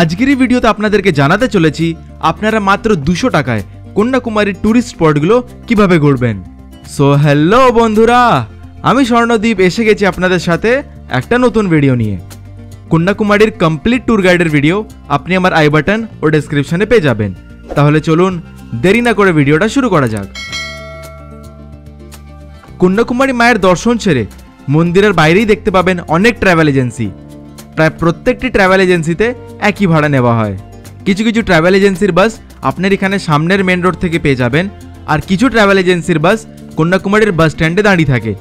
আজকের এই ভিডিওতে আপনাদেরকে জানাতে চলেছি আপনারা মাত্র 200 টাকায় কন্যাকুমারীর ট্যুরিস্ট স্পটগুলো কিভাবে ঘুরবেন। সো হ্যালো বন্ধুরা, আমি স্বর্ণদীপ এসে গেছি আপনাদের সাথে একটা নতুন ভিডিও নিয়ে। কন্যাকুমারীর কমপ্লিট ট্যুর গাইডের ভিডিও আপনি আমার আই বাটন ও ডেসক্রিপশনে পেয়ে যাবেন। তাহলে চলুন দেরি না করে ভিডিওটা শুরু করা যাক। কন্যাকুমারী মায়ের দর্শন ছেড়ে মন্দিরের বাইরেই দেখতে পাবেন অনেক ট্রাভেল এজেন্সি। প্রায় প্রত্যেকটি ট্রাভেল এজেন্সিতে একই ভাড়া নেওয়া হয়। কিছু কিছু ট্রাভেল এজেন্সির বাস আপনার এখানে সামনের মেন রোড থেকে পেয়ে যাবেন, আর কিছু ট্রাভেল এজেন্সির বাস কন্যাকুমারীর বাস স্ট্যান্ডে দাঁড়িয়ে থাকে,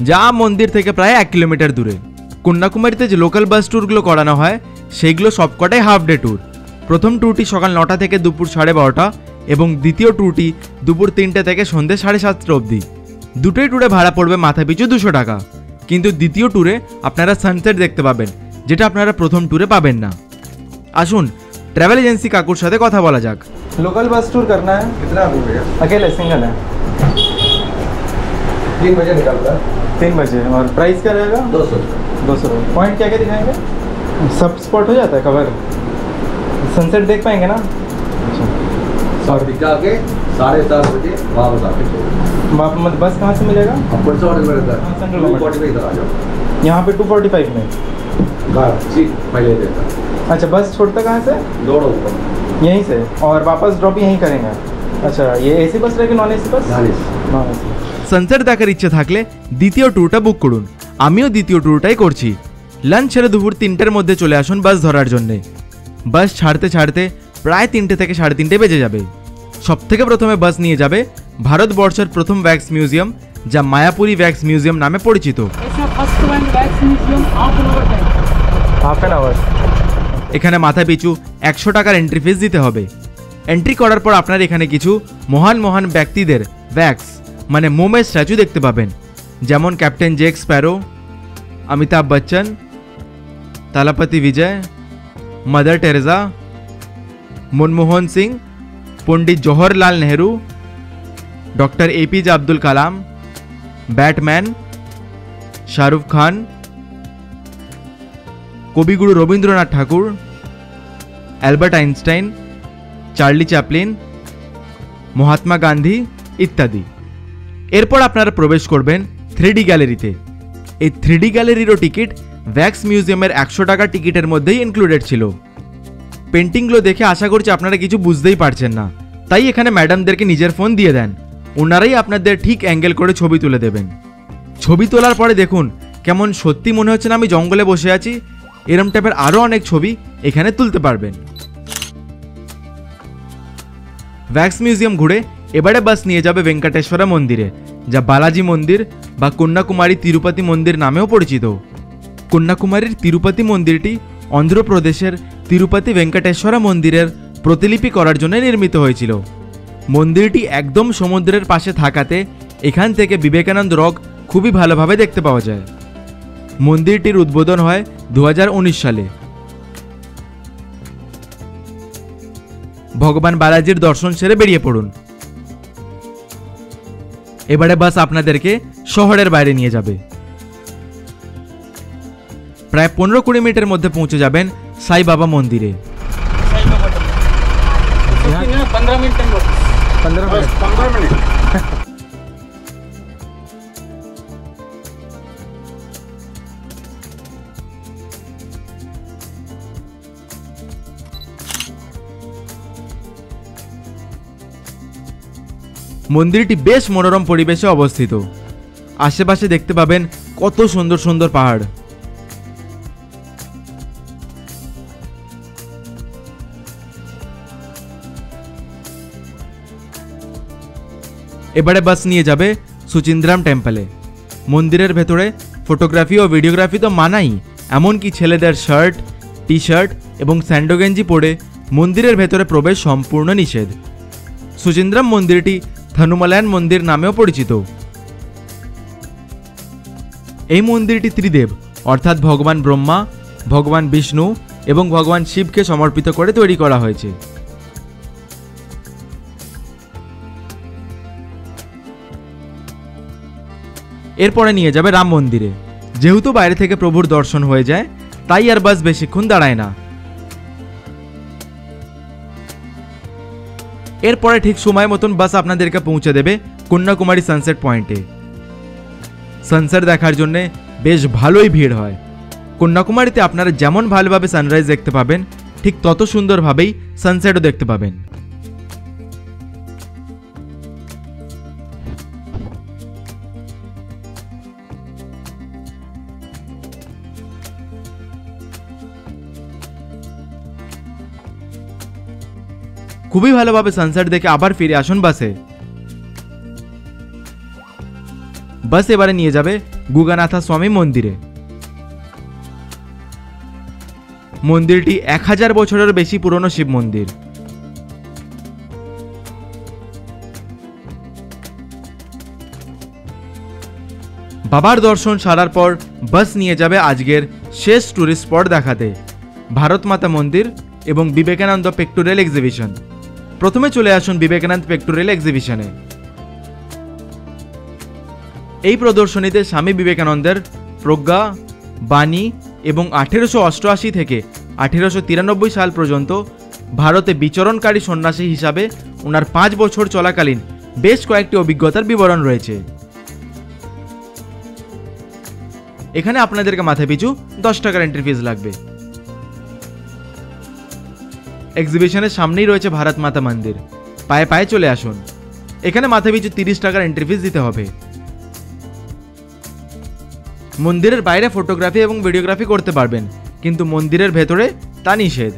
যা মন্দির থেকে প্রায় 1 কিলোমিটার দূরে। কন্যাকুমারীতে যে লোকাল বাস ট্যুরগুলো করানো হয় সেইগুলো সবকটাই হাফ ডে ট্যুর। প্রথম ট্যুরটি সকাল 9টা থেকে দুপুর 12:30 এবং দ্বিতীয় ট্যুরটি দুপুর 3টে থেকে সন্ধ্যে 7:30 অবধি। দুটোই ট্যুরে ভাড়া পড়বে মাথাপিছু 200 টাকা, কিন্তু দ্বিতীয় ট্যুরে আপনারা সানসেট দেখতে পাবেন, যেটা আপনারা প্রথম ট্যুরে পাবেন না। আসুন ट्रैवल एजेंसी काकुर साथे कथा बोला जाक। लोकल बस टूर करना है। कितना आदमी भैया? अकेले सिंगल है। 3 बजे निकलता है। 3 बजे। और प्राइस क्या रहेगा? 200 रुपये। पॉइंट क्या क्या दिखाएंगे? सब स्पॉट हो जाता है कवर। सनसेट देख पाएंगे ना? अच्छा। और दिखा के 7:30 बजे वापस आके बस कहाँ से मिलेगा? अपन से ऑर्डर करता है। सेंट्रल 2:40 पे इधर आ जाओ। यहाँ पे 2:45 में। जी पहले देता। अच्छा, बस छोड़ता कहाँ से? दौड़ो ऊपर यहीं से, और वापस ड्रॉप यहीं करेंगे। अच्छा, ये एसी बस रहेगी non AC bus? Non AC. Sunset দেখার ইচ্ছে থাকলে দ্বিতীয় ট্যুরটা বুক করুন। আমিও দ্বিতীয় ট্যুরটাই করছি। লাঞ্চ ছেড়ে দুপুর 3টের মধ্যে চলে আসুন বাস ধরার জন্যে। বাস ছাড়তে ছাড়তে প্রায় 3টে থেকে 3:30 বেজে যাবে। সবথেকে প্রথমে বাস নিয়ে যাবে ভারতবর্ষের প্রথম ওয়্যাক্স মিউজিয়াম, যা মায়াপুরী ওয়্যাক্স মিউজিয়াম নামে পরিচিত। Half an hour. এখানে মাথা পিছু 100 টাকার এন্ট্রি ফিস দিতে হবে। এন্ট্রি করার পর আপনার এখানে কিছু মহান মহান ব্যক্তিদের ওয়্যাক্স মানে মোমের স্ট্যাচু দেখতে পাবেন, যেমন captain Jack Sparrow, Amitabh Bachchan, Thalapathy Vijay, mother Teresa, Manmohan Singh, Pandit Jawaharlal Nehru, doctor APJ Abdul Kalam, Batman, Shahrukh Khan, Kabiguru Rabindranath Thakur, Albert Einstein, Charlie Chaplin, Mahatma Gandhi ইত্যাদি। এরপর আপনারা প্রবেশ করবেন 3D গ্যালারিতে। এই 3D গ্যালারিরও টিকিট ওয়্যাক্স মিউজিয়ামের 100 টাকার টিকিটের মধ্যেই ইনক্লুডেড ছিল। পেন্টিংগুলো দেখে আশা করছি আপনারা কিছু বুঝতেই পারছেন না, তাই এখানে ম্যাডামদেরকে নিজের ফোন দিয়ে দেন, ওনারাই আপনাদের ঠিক অ্যাঙ্গেল করে ছবি তুলে দেবেন। ছবি তোলার পরে দেখুন কেমন সত্যি মনে হচ্ছে না আমি জঙ্গলে বসে আছি। এরম টাইপের আরও অনেক ছবি এখানে তুলতে পারবেন। ওয়্যাক্স মিউজিয়াম ঘুরে এবারে বাস নিয়ে যাবে ভেঙ্কটেশ্বরা মন্দিরে, যা বালাজি মন্দির বা কন্যাকুমারী তিরুপতি মন্দির নামেও পরিচিত। কন্যাকুমারীর তিরুপতি মন্দিরটি অন্ধ্রপ্রদেশের তিরুপতি ভেঙ্কটেশ্বরা মন্দিরের প্রতিলিপি করার জন্য নির্মিত হয়েছিল। মন্দিরটি একদম সমুদ্রের পাশে থাকাতে এখান থেকে বিবেকানন্দ রক খুবই ভালোভাবে দেখতে পাওয়া যায়। মন্দিরটির উদ্বোধন হয় 2019 সালে। ভগবান বালাজির দর্শন সেরে বেরিয়ে পড়ুন। এবারে বাস আপনাদেরকে শহরের বাইরে নিয়ে যাবে। প্রায় 15-20 মিনিটের মধ্যে পৌঁছে যাবেন সাই বাবা মন্দিরে। 15 मिनट। মন্দিরটি বেশ মনোরম পরিবেশে অবস্থিত। আশেপাশে দেখতে পাবেন কত সুন্দর সুন্দর পাহাড়। এবারে বাস নিয়ে যাবে সুচিন্দ্রাম টেম্পলে। মন্দিরের ভেতরে ফটোগ্রাফি ও ভিডিওগ্রাফি তো মানাই, এমনকি ছেলেদের শার্ট, টি শার্ট এবং স্যান্ডো গেঞ্জি পরে মন্দিরের ভেতরে প্রবেশ সম্পূর্ণ নিষেধ। সুচিন্দ্রাম মন্দিরটি থানুমালায়ান মন্দির নামেও পরিচিত। এই মন্দিরটি ত্রিদেব অর্থাৎ ভগবান ব্রহ্মা, ভগবান বিষ্ণু এবং ভগবান শিবকে সমর্পিত করে তৈরি করা হয়েছে। এরপরে নিয়ে যাবে রাম মন্দিরে। যেহেতু বাইরে থেকে প্রভুর দর্শন হয়ে যায়, তাই আর বাস বেশিক্ষণ দাঁড়ায় না। এরপরে ঠিক সময় মতন বাস আপনাদেরকে পৌঁছে দেবে কন্যাকুমারী সানসেট পয়েন্টে। সানসেট দেখার জন্যে বেশ ভালোই ভিড় হয়। কন্যাকুমারীতে আপনারা যেমন ভালোভাবে সানরাইজ দেখতে পাবেন, ঠিক তত সুন্দরভাবেই সানসেটও দেখতে পাবেন। খুবই ভালোভাবে সানসেট দেখে আবার ফিরে আসুন বাসে। বাস এবারে নিয়ে যাবে গুগানাথা স্বামী মন্দিরে। মন্দিরটি 1000 বছরের বেশি পুরনো শিব মন্দির। বাবার দর্শন সারার পর বাস নিয়ে যাবে আজকের শেষ টুরিস্ট স্পট দেখাতে, ভারত মাতা মন্দির এবং বিবেকানন্দ পিক্টোরিয়াল এক্সিবিশন। প্রথমে চলে আসুন বিবেকানন্দ পিক্টোরিয়াল এক্সিবিশনে। এই প্রদর্শনীতে স্বামী বিবেকানন্দের প্রজ্ঞা, বাণী এবং 1888 থেকে 1893 সাল পর্যন্ত ভারতে বিচরণকারী সন্ন্যাসী হিসাবে ওনার 5 বছর চলাকালীন বেশ কয়েকটি অভিজ্ঞতার বিবরণ রয়েছে। এখানে আপনাদেরকে মাথা পিছু 10 টাকার এন্ট্রি ফিস লাগবে। এক্সিবিশনের সামনেই রয়েছে ভারত মাতা মন্দির, পায়ে পায়ে চলে আসুন। এখানে মাথা পিছু 30 টাকার এন্ট্রি ফিস দিতে হবে। মন্দিরের বাইরে ফটোগ্রাফি এবং ভিডিওগ্রাফি করতে পারবেন, কিন্তু মন্দিরের ভেতরে তা নিষেধ।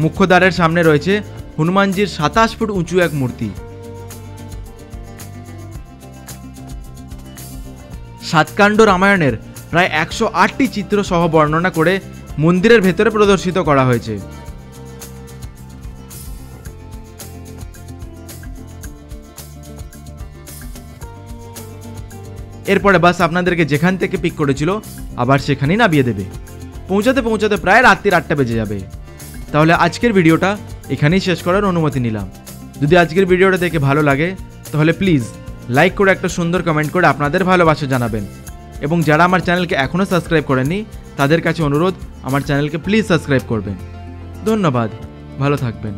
মুখ্য দ্বারের সামনে রয়েছে হনুমানজির 27 ফুট উঁচু এক মূর্তি। সাতকাণ্ড রামায়ণের প্রায় 108টি চিত্র সহ বর্ণনা করে মন্দিরের ভেতরে প্রদর্শিত করা হয়েছে। এরপরে বাস আপনাদেরকে যেখান থেকে পিক করেছিল আবার সেখানেই নামিয়ে দেবে। পৌঁছাতে পৌঁছাতে প্রায় রাত্রি 8টা বেজে যাবে। তাহলে আজকের ভিডিওটা এখানেই শেষ করার অনুমতি নিলাম। যদি আজকের ভিডিওটা দেখে ভালো লাগে তাহলে প্লিজ লাইক করে একটা সুন্দর কমেন্ট করে আপনাদের ভালোবাসা জানাবেন। এবং যারা আমার চ্যানেলকে এখনও সাবস্ক্রাইব করেননি তাদের কাছে অনুরোধ, আমার চ্যানেলকে প্লিজ সাবস্ক্রাইব করবেন। ধন্যবাদ, ভালো থাকবেন।